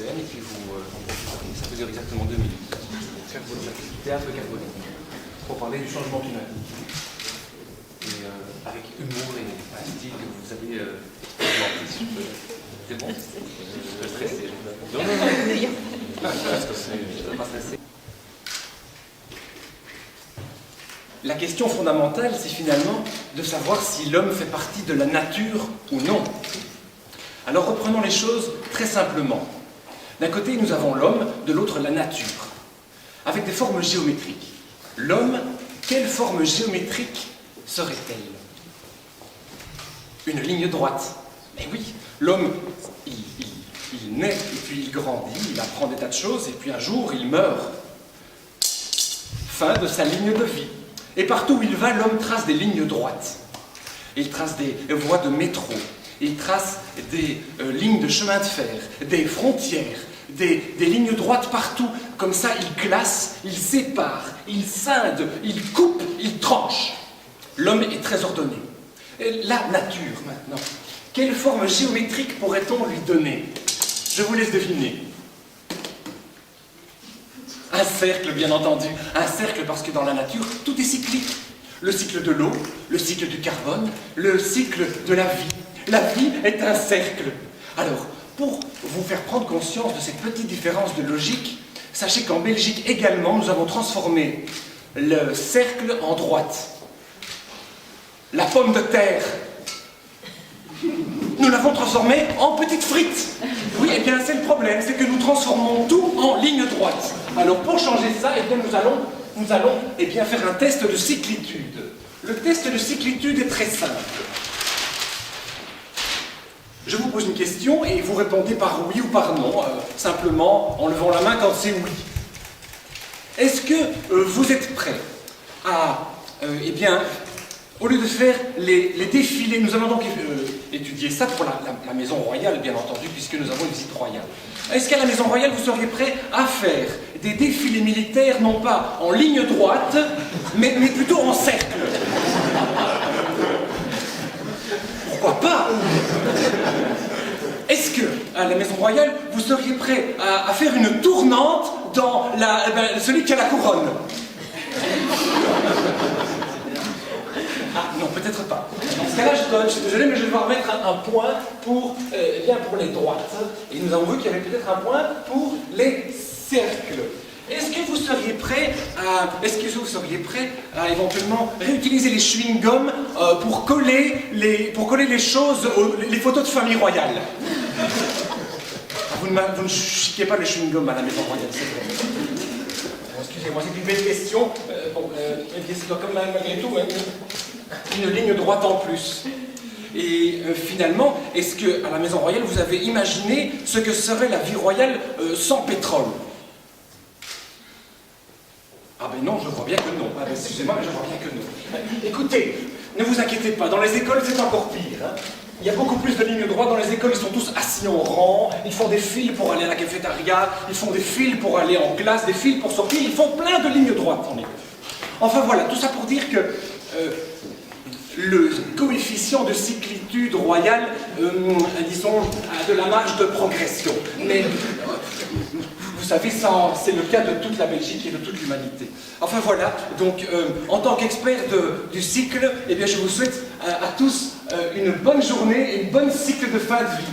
scène et puis ça peut durer exactement 2 minutes. Théâtre carboné. Pour parler du changement climatique. Et avec humour et un style que vous avez inventé, si je peux. C'est bon? Je suis stressé. Non, non, non. Je ne pas stresser. La question fondamentale, c'est finalement de savoir si l'homme fait partie de la nature ou non. Alors reprenons les choses très simplement. D'un côté, nous avons l'homme, de l'autre, la nature, avec des formes géométriques. L'homme, quelle forme géométrique serait-elle? Une ligne droite. Mais oui, l'homme, il naît et puis il grandit, il apprend des tas de choses et puis un jour il meurt. Fin de sa ligne de vie. Et partout où il va, l'homme trace des lignes droites. Il trace des voies de métro, il trace des lignes de chemin de fer, des frontières, des lignes droites partout. Comme ça, il classe, il sépare, il scinde, il coupe, il tranche. L'homme est très ordonné. Et la nature, maintenant. Quelle forme géométrique pourrait-on lui donner? Je vous laisse deviner. Un cercle, bien entendu. Un cercle parce que dans la nature, tout est cyclique. Le cycle de l'eau, le cycle du carbone, le cycle de la vie. La vie est un cercle. Alors, pour vous faire prendre conscience de cette petite différence de logique, sachez qu'en Belgique également, nous avons transformé le cercle en droite. La pomme de terre, nous l'avons transformée en petite frite. Oui, et bien c'est le problème, c'est que nous transformons tout en ligne droite. Alors pour changer ça, eh bien, nous allons eh bien, faire un test de cyclitude. Le test de cyclitude est très simple. Je vous pose une question et vous répondez par oui ou par non, simplement en levant la main quand c'est oui. Est-ce que vous êtes prêts à, eh bien, au lieu de faire les défilés, nous allons donc étudier ça pour la Maison Royale, bien entendu, puisque nous avons une visite royale. Est-ce qu'à la Maison Royale, vous seriez prêts à faire des défilés militaires, non pas en ligne droite, mais plutôt en cercle? Pourquoi pas? Est-ce que, à la Maison Royale, vous seriez prêts à faire une tournante dans celui qui a la couronne? Ah, non, peut-être pas. Dans ce cas-là, je suis désolé, mais je vais devoir mettre un point pour les droites. Et nous avons vu qu'il y avait peut-être un point pour les cercles. Est-ce que vous seriez prêt à éventuellement réutiliser les chewing-gums pour coller les choses, les photos de famille royale? Vous ne chiquez pas le chewing-gum à la Maison Royale, c'est vrai. Excusez-moi, c'est une belle question. Ça doit quand même, malgré tout, une ligne droite en plus. Et finalement, est-ce qu'à la Maison Royale, vous avez imaginé ce que serait la vie royale sans pétrole? Ah ben non, je vois bien que non. Ah ben, excusez-moi, mais je vois bien que non. Écoutez, ne vous inquiétez pas, dans les écoles, c'est encore pire. Hein. Il y a beaucoup plus de lignes droites dans les écoles, ils sont tous assis en rang, ils font des files pour aller à la cafétéria, ils font des files pour aller en classe, des files pour sortir, ils font plein de lignes droites en école. Enfin voilà, tout ça pour dire que le coefficient de cyclitude royale, disons, a de la marge de progression. Mais vous savez, c'est le cas de toute la Belgique et de toute l'humanité. Enfin voilà, donc en tant qu'expert du cycle, eh bien, je vous souhaite à tous une bonne journée et une bonne cycle de fin de vie.